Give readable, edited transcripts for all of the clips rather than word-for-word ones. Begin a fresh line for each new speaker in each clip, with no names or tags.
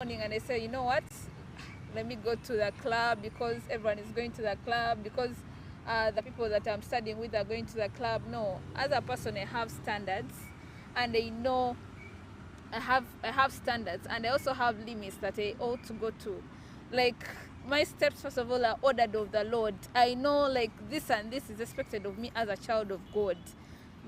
morning and I say, you know what, let me go to the club because everyone is going to the club, because the people that I'm studying with are going to the club. No, as a person, I have standards, and I know I have standards, and I also have limits that I ought to go to. Like, my steps, first of all, are ordered of the Lord. I know, like, this and this is expected of me as a child of God.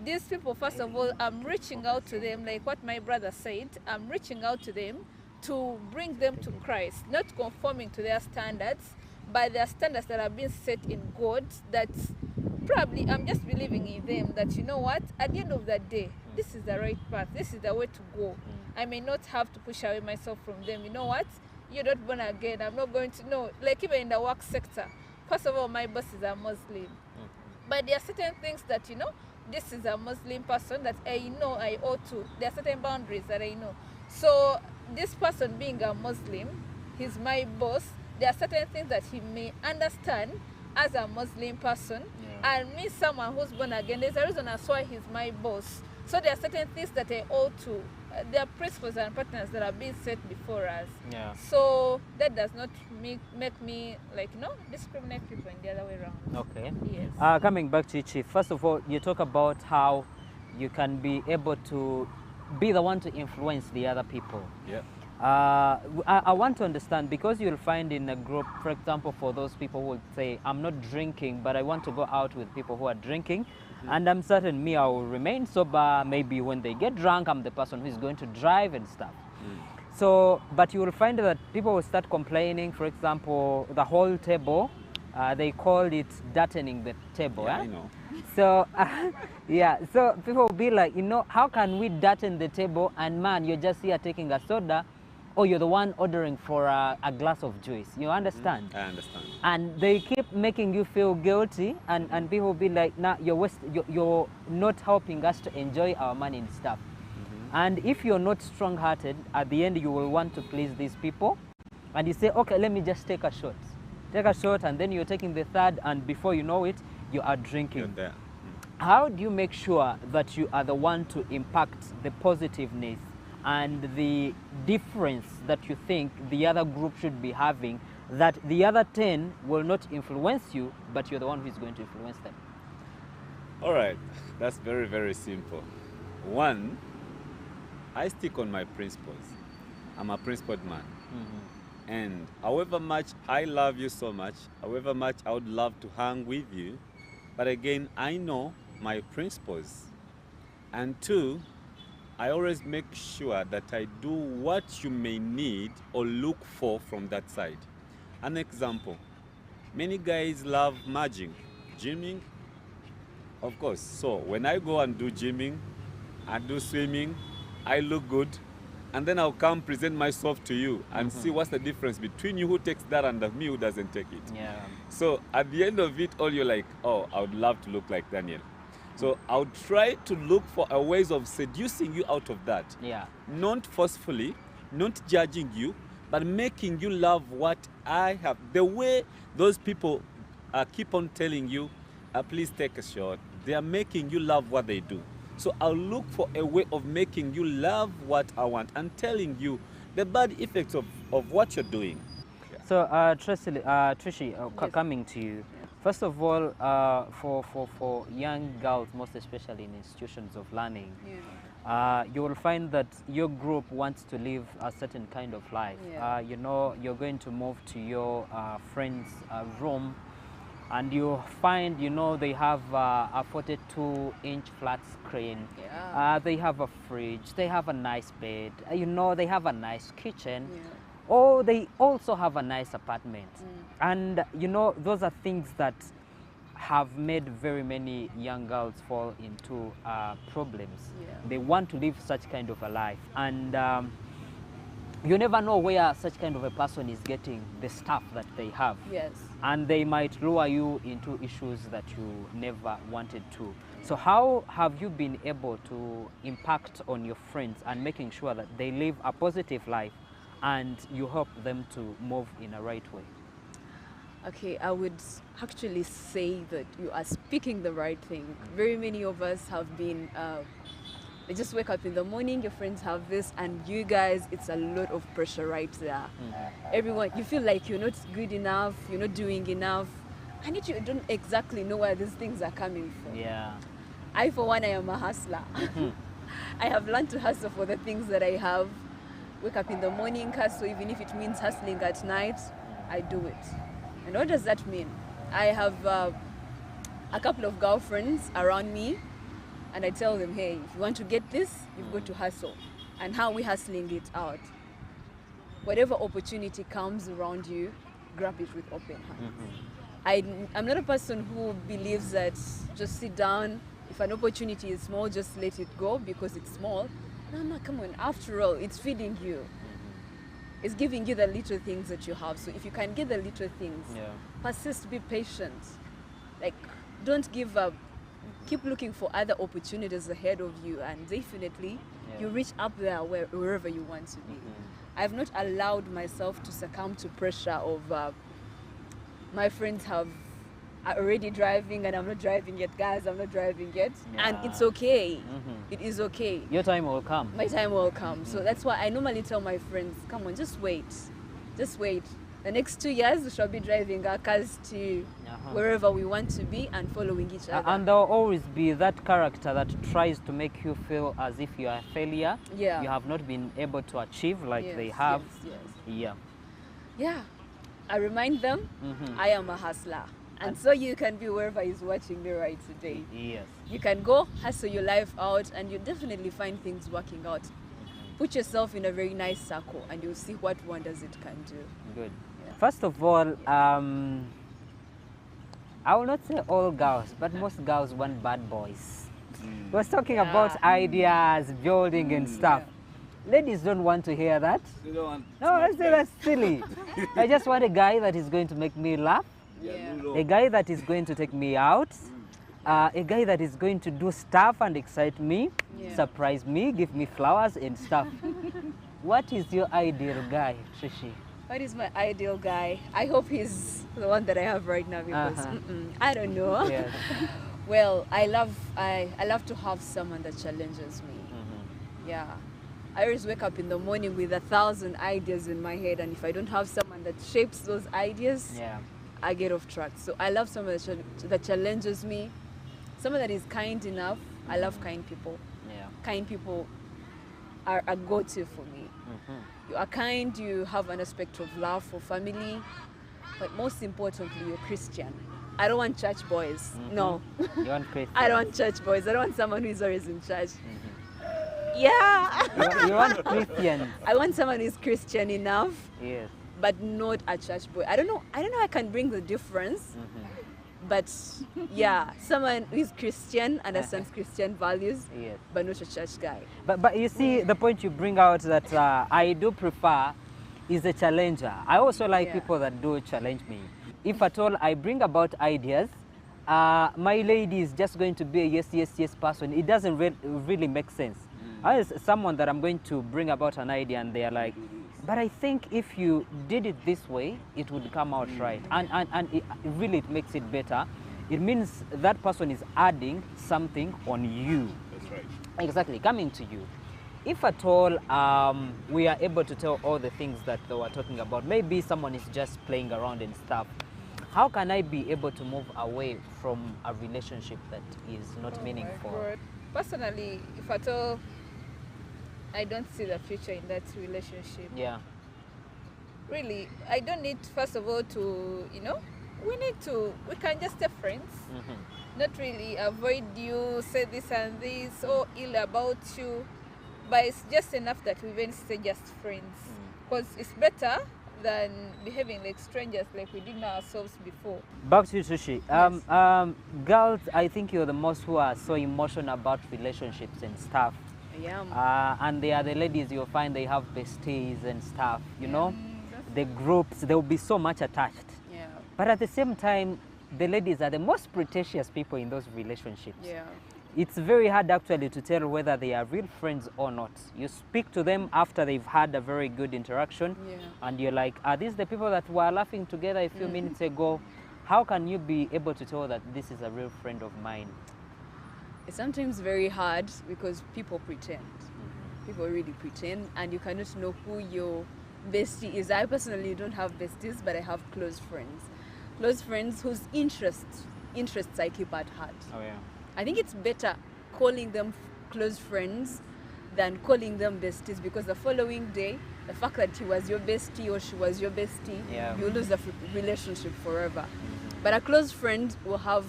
These people, first of all, I'm reaching out to them, like what my brother said. I'm reaching out to them to bring them to Christ, not conforming to their standards, but their standards that have been set in God, that probably I'm just believing in them that, you know what, at the end of the day, this is the right path, this is the way to go. I may not have to push away myself from them. You know what, you're not born again, I'm not going to know. Like, even in the work sector, first of all, my boss is a Muslim, but there are certain things that, you know, this is a Muslim person that I know I ought to. There are certain boundaries that I know. So this person being a Muslim, he's my boss. There are certain things that he may understand as a Muslim person, and me, someone who's born again, there's a reason as why he's my boss. So there are certain things that I ought to. There are principles and patterns that are being set before us.
Yeah.
So that does not make me, like, you know, discriminate people in the other way around.
Okay.
Yes.
Coming back to you, Chief, first of all, you talk about how you can be able to be the one to influence the other people.
Yeah.
I want to understand, because you'll find in a group, for example, for those people who would say, I'm not drinking, but I want to go out with people who are drinking, and I'm certain me, I will remain sober. Maybe when they get drunk, I'm the person who is going to drive and stuff. So, but you will find that people will start complaining. For example, the whole table, they call it dirtening the table.
Yeah, I know.
So, yeah, so people will be like, you know, how can we dirten the table, and man, you're just here taking a soda, or you're the one ordering for a glass of juice. You understand?
I understand.
And they keep making you feel guilty, and people will be like, nah, you're not helping us to enjoy our money and stuff. And if you're not strong-hearted, at the end you will want to please these people, and you say, okay, let me just take a shot. Take a shot, and then you're taking the third, and before you know it, you are drinking.
You're there.
How do you make sure that you are the one to impact the positiveness and the difference that you think the other group should be having, that the other 10 will not influence you, but you're the one who is going to influence them?
All right, that's very, very simple. One, I stick on my principles. I'm a principled man. And however much I love you so much, however much I would love to hang with you, but again, I know my principles. And two, I always make sure that I do what you may need or look for from that side. An example, many guys love merging, gymming, of course. So when I go and do gymming, I do swimming, I look good, and then I'll come present myself to you and see what's the difference between you who takes that and me who doesn't take it.
Yeah.
So at the end of it all, you're like, oh, I would love to look like Daniel. So I would try to look for a ways of seducing you out of that.
Yeah.
Not forcefully, not judging you, but making you love what I have. The way those people keep on telling you, please take a shot, they are making you love what they do. So I'll look for a way of making you love what I want and telling you the bad effects of what you're doing.
So, Trishi,
Yes.
coming to you. First of all, for young girls, most especially in institutions of learning, you will find that your group wants to live a certain kind of life.
Yeah.
You know, you're going to move to your friend's room, and you find, you know, they have a 42-inch flat screen.
Yeah.
They have a fridge, they have a nice bed, you know, they have a nice kitchen.
Yeah.
Or they also have a nice apartment. And you know, those are things that have made very many young girls fall into problems.
Yeah.
They want to live such kind of a life, and you never know where such kind of a person is getting the stuff that they have.
Yes.
And they might lure you into issues that you never wanted to. So how have you been able to impact on your friends and making sure that they live a positive life and you help them to move in a right way?
Okay, I would actually say that you are speaking the right thing. Very many of us have been
They just wake up in the morning, your friends have this, and you guys, it's a lot of pressure right there. Everyone, you feel like you're not good enough, you're not doing enough, and yet you don't exactly know where these things are coming from.
Yeah.
I, for one, I am a hustler. I have learned to hustle for the things that I have. Wake up in the morning, hustle, even if it means hustling at night, I do it. And what does that mean? I have a couple of girlfriends around me, and I tell them, hey, if you want to get this, you've got to hustle. And how we hustling it out? Whatever opportunity comes around you, grab it with open hands. I'm not a person who believes that just sit down. If an opportunity is small, just let it go because it's small. No, come on. After all, it's feeding you. It's giving you the little things that you have. So if you can get the little things, persist, be patient. Like, don't give up. Keep looking for other opportunities ahead of you, and definitely you reach up there wherever you want to be. I've not allowed myself to succumb to pressure of my friends are already driving and I'm not driving yet. Guys, I'm not driving yet. And it's okay. It is okay.
Your time will come.
My time will come. So that's why I normally tell my friends, come on, just wait. Just wait. The next 2 years, we shall be driving our cars to wherever we want to be and following each other.
And there will always be that character that tries to make you feel as if you are a failure.
Yeah.
You have not been able to achieve like they have.
Yeah. I remind them, I am a hustler. And so you can be wherever is watching me right today.
Yes.
You can go hustle your life out and you definitely find things working out. Put yourself in a very nice circle and you'll see what wonders it can do.
Good. First of all, I will not say all girls, but most girls want bad boys. We was talking about ideas, building and stuff. Ladies don't want to hear that.
They don't want
No, I say that's silly. I just want a guy that is going to make me laugh, a guy that is going to take me out, a guy that is going to do stuff and excite me, surprise me, give me flowers and stuff. What is your ideal guy, Trishi?
What is my ideal guy? I hope he's the one that I have right now because I don't know.
Yes.
Well, I love to have someone that challenges me. Yeah. I always wake up in the morning with 1,000 ideas in my head, and if I don't have someone that shapes those ideas, I get off track. So I love someone that challenges me, someone that is kind enough. I love kind people. Kind people are a go-to for me. You are kind, you have an aspect of love for family, but most importantly, you're Christian. I don't want church boys. No.
You want Christian?
I don't want church boys. I don't want someone who is always in church. Yeah.
You want Christian?
I want someone who is Christian enough,
Yes.
but not a church boy. I don't know how I can bring the difference. But yeah, someone who is Christian, understands Christian values, but not a church guy.
But you see, the point you bring out that I do prefer is a challenger. I also like people that do challenge me. If at all I bring about ideas, my lady is just going to be a yes person. It doesn't really make sense. As someone that I'm going to bring about an idea and they are like, but I think if you did it this way, it would come out right. And it really makes it better. It means that person is adding something on you.
That's right.
Exactly, coming to you. If at all we are able to tell all the things that they were talking about, maybe someone is just playing around and stuff, how can I be able to move away from a relationship that is not meaningful?
Personally, if at all I don't see the future in that relationship.
Yeah.
Really, I don't need, first of all, to, we can just stay friends. Not really avoid you, say this and this, or ill about you. But it's just enough that we even stay just friends. Because it's better than behaving like strangers like we did ourselves before.
Back to you, Trishi. Girls, I think you're the most who are so emotional about relationships and stuff. And they are the ladies you'll find they have besties and stuff, you know, the groups, they'll be so much attached. But at the same time, the ladies are the most pretentious people in those relationships. It's very hard actually to tell whether they are real friends or not. You speak to them after they've had a very good interaction and you're like, are these the people that were laughing together a few minutes ago? How can you be able to tell that this is a real friend of mine?
It's sometimes very hard because people pretend. People really pretend, and you cannot know who your bestie is. I personally don't have besties, but I have close friends. Close friends whose interests I keep at heart.
Oh yeah.
I think it's better calling them close friends than calling them besties, because the following day, the fact that he was your bestie or she was your bestie,
Yeah.
you lose the relationship forever. But a close friend will have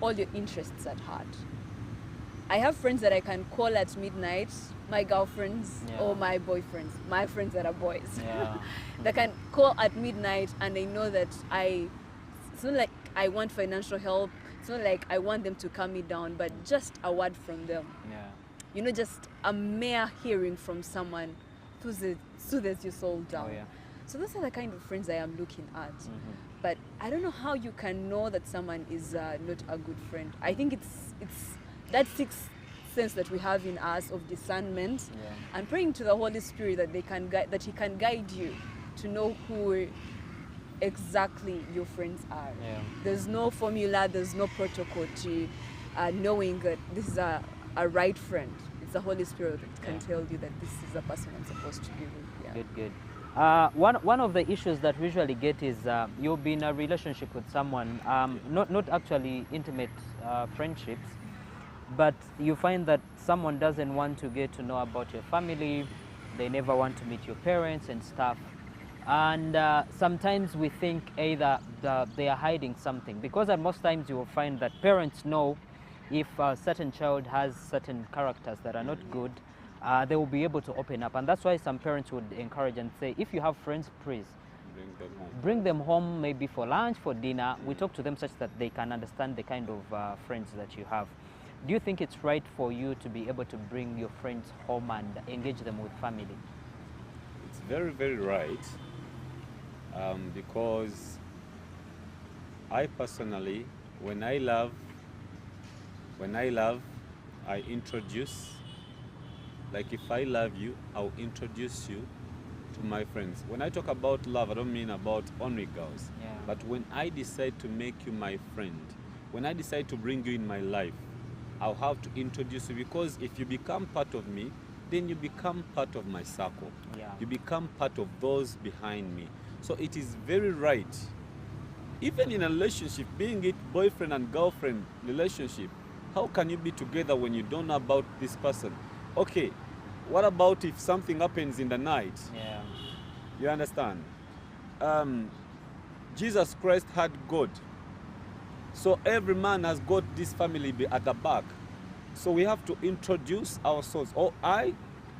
all your interests at heart. I have friends that I can call at midnight, my girlfriends
Yeah.
or my boyfriends, my friends that are boys.
Yeah.
They can call at midnight and they know that it's not like I want financial help, it's not like I want them to calm me down, but just a word from them.
Yeah.
You know, just a mere hearing from someone soothes your soul down.
Oh yeah.
So those are the kind of friends I am looking at. But I don't know how you can know that someone is not a good friend. I think it's that sixth sense that we have in us of discernment,
Yeah.
and praying to the Holy Spirit that He can guide you to know who exactly your friends are.
Yeah.
There's no formula, there's no protocol to knowing that this is a right friend. It's the Holy Spirit that can
Yeah.
tell you that this is the person I'm supposed to be with. Yeah.
Good, good. One of the issues that we usually get is you'll be in a relationship with someone, not actually intimate friendships, but you find that someone doesn't want to get to know about your family, they never want to meet your parents and stuff. And sometimes we think either they are hiding something, because at most times you will find that parents know if a certain child has certain characters that are not good, they will be able to open up. And that's why some parents would encourage and say, if you have friends, please bring them home, maybe for lunch, for dinner. We talk to them such that they can understand the kind of friends that you have. Do you think it's right for you to be able to bring your friends home and engage them with family?
It's very, very right. Because I personally, when I love, I introduce. Like if I love you, I'll introduce you to my friends. When I talk about love, I don't mean about only girls.
Yeah.
But when I decide to make you my friend, when I decide to bring you in my life, I'll have to introduce you, because if you become part of me, then you become part of my circle.
Yeah.
You become part of those behind me. So it is very right. Even in a relationship, being it boyfriend and girlfriend relationship, how can you be together when you don't know about this person? Okay, what about if something happens in the night?
Yeah.
You understand? Jesus Christ had God. So every man has got this family at the back. So we have to introduce ourselves. Or I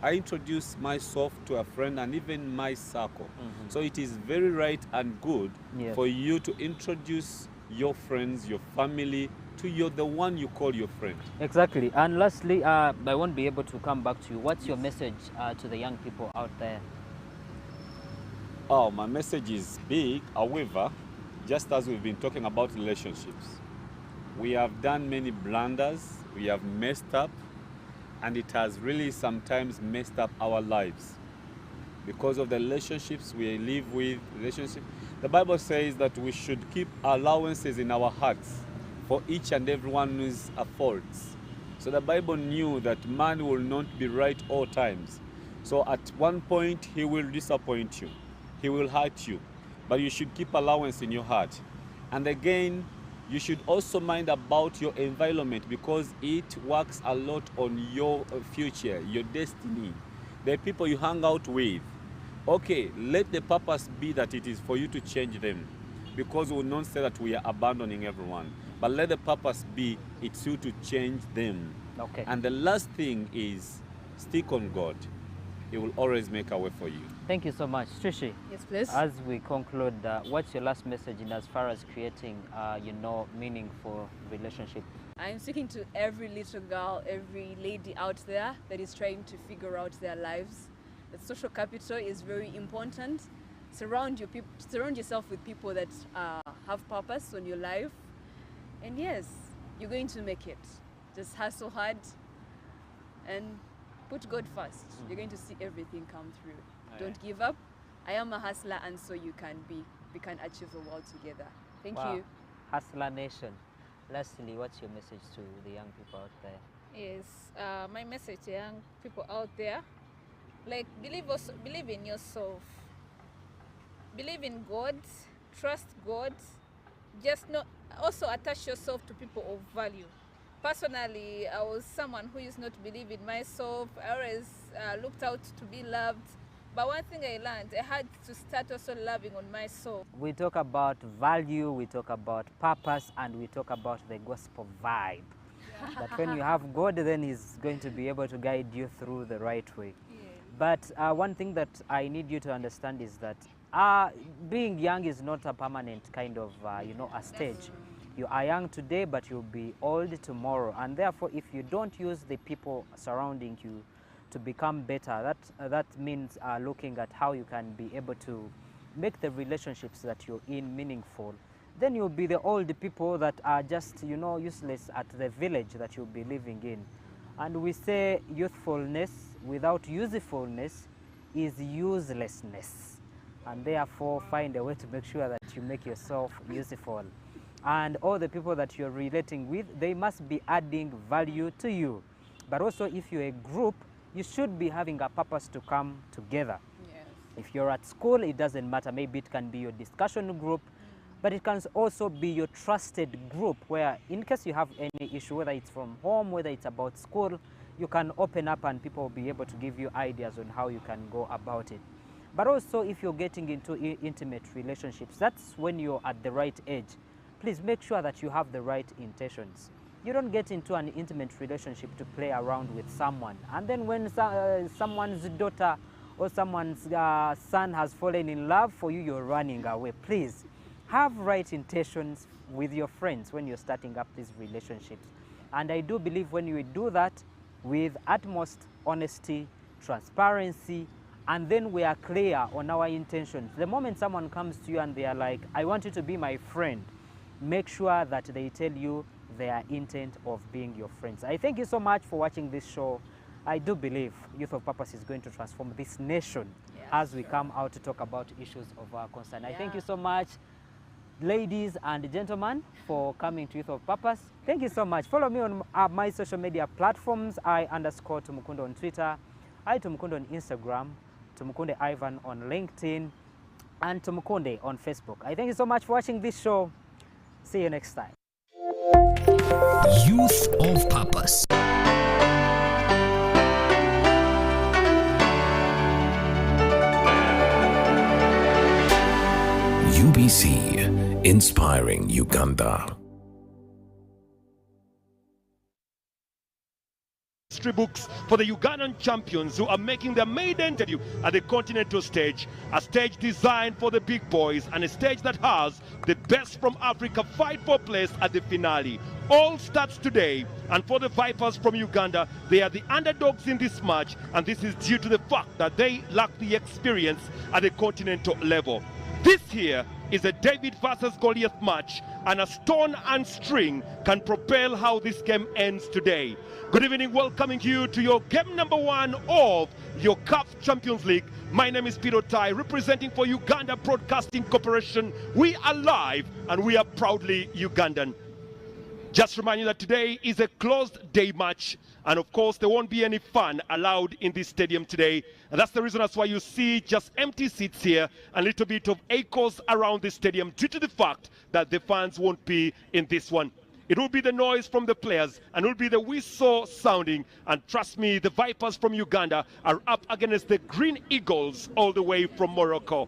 introduce myself to a friend and even my circle. So it is very right and good
Yes.
for you to introduce your friends, your family, to the one you call your friend.
Exactly. And lastly, I won't be able to come back to you. What's your message to the young people out there?
Oh, my message is big. However, just as we've been talking about relationships, we have done many blunders, we have messed up, and it has really sometimes messed up our lives because of the relationships we live with. The Bible says that we should keep allowances in our hearts for each and every who's faults. So the Bible knew that man will not be right all times. So at one point he will disappoint you, he will hurt you, but you should keep allowance in your heart. And again, you should also mind about your environment, because it works a lot on your future, your destiny, the people you hang out with. Okay, let the purpose be that it is for you to change them, because we will not say that we are abandoning everyone, but let the purpose be it's you to change them.
Okay.
And the last thing is stick on God. He will always make a way for you.
Thank you so much. Trishi,
Yes, please.
as we conclude, what's your last message in as far as creating, meaningful relationship?
I'm speaking to every little girl, every lady out there that is trying to figure out their lives. That social capital is very important. Surround yourself with people that have purpose on your life. And yes, you're going to make it. Just hustle hard and put God first. You're going to see everything come through. Don't give up. I am a hustler, and so you can be. We can achieve the world together. Thank
Wow.
you.
Hustler Nation. Lastly, what's your message to the young people out there?
Yes, my message to young people out there, like believe in yourself, believe in God, trust God, just not also attach yourself to people of value. Personally, I was someone who used not to believe in myself. I always looked out to be loved. But one thing I learned, I had to start also loving on myself.
We talk about value, we talk about purpose, and we talk about the gospel vibe. That when you have God, then He's going to be able to guide you through the right way. But one thing that I need you to understand is that being young is not a permanent kind of, a stage. You are young today, but you'll be old tomorrow. And therefore, if you don't use the people surrounding you to become better, that means looking at how you can be able to make the relationships that you're in meaningful. Then you'll be the old people that are just, useless at the village that you'll be living in. And we say youthfulness without usefulness is uselessness. And therefore, find a way to make sure that you make yourself useful. And all the people that you're relating with, they must be adding value to you. But also, if you're a group, you should be having a purpose to come together.
Yes.
If you're at school, it doesn't matter. Maybe it can be your discussion group, but it can also be your trusted group where in case you have any issue, whether it's from home, whether it's about school, you can open up and people will be able to give you ideas on how you can go about it. But also, if you're getting into intimate relationships, that's when you're at the right age. Please make sure that you have the right intentions. You don't get into an intimate relationship to play around with someone. And then when someone's daughter or someone's son has fallen in love for you, you're running away. Please have right intentions with your friends when you're starting up these relationships. And I do believe when you do that with utmost honesty, transparency, and then we are clear on our intentions. The moment someone comes to you and they are like, I want you to be my friend, make sure that they tell you their intent of being your friends. I thank you so much for watching this show. I do believe Youth of Purpose is going to transform this nation as we come out to talk about issues of our concern. I thank you so much, ladies and gentlemen, for coming to Youth of Purpose. Thank you so much. Follow me on my social media platforms. I_Tumukunde on Twitter, Tumukunde on Instagram, Tumukunde Ivan on LinkedIn, and Tumukunde on Facebook. I thank you so much for watching this show. See you next time.
Youth of Purpose. UBC, inspiring Uganda.
History books for the Ugandan champions who are making their maiden debut at the continental stage, a stage designed for the big boys and a stage that has the best from Africa fight for place at the finale. All starts today, and for the Vipers from Uganda, they are the underdogs in this match, and this is due to the fact that they lack the experience at the continental level. This here is a David versus Goliath match, and a stone and string can propel how this game ends today. Good evening, welcoming you to your game number 1 of your CAF Champions League. My name is Peter Tai, representing for Uganda Broadcasting Corporation. We are live and we are proudly Ugandan. Just remind you that today is a closed day match, and of course there won't be any fun allowed in this stadium today, and that's the reason that's why you see just empty seats here and a little bit of echoes around the stadium due to the fact that the fans won't be in this one. It will be the noise from the players and it will be the whistle sounding, and trust me, the Vipers from Uganda are up against the Green Eagles all the way from Morocco.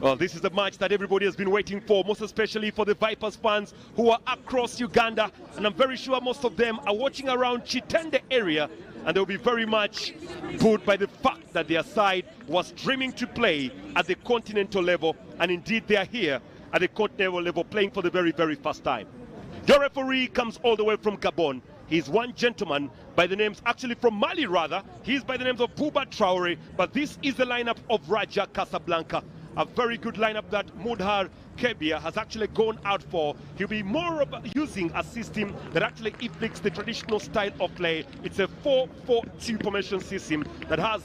Well, this is the match that everybody has been waiting for, most especially for the Vipers fans who are across Uganda. And I'm very sure most of them are watching around Chitende area, and they'll be very much buoyed by the fact that their side was dreaming to play at the continental level. And indeed, they are here at the continental level playing for the very, very first time. The referee comes all the way from Gabon. He's one gentleman by the names, actually from Mali rather. He's by the names of Bouba Traore, but this is the lineup of Raja Casablanca. A very good lineup that Mudhar Kebia has actually gone out for. He'll be more of using a system that actually inflicts the traditional style of play. It's a 4-4-2 formation system that has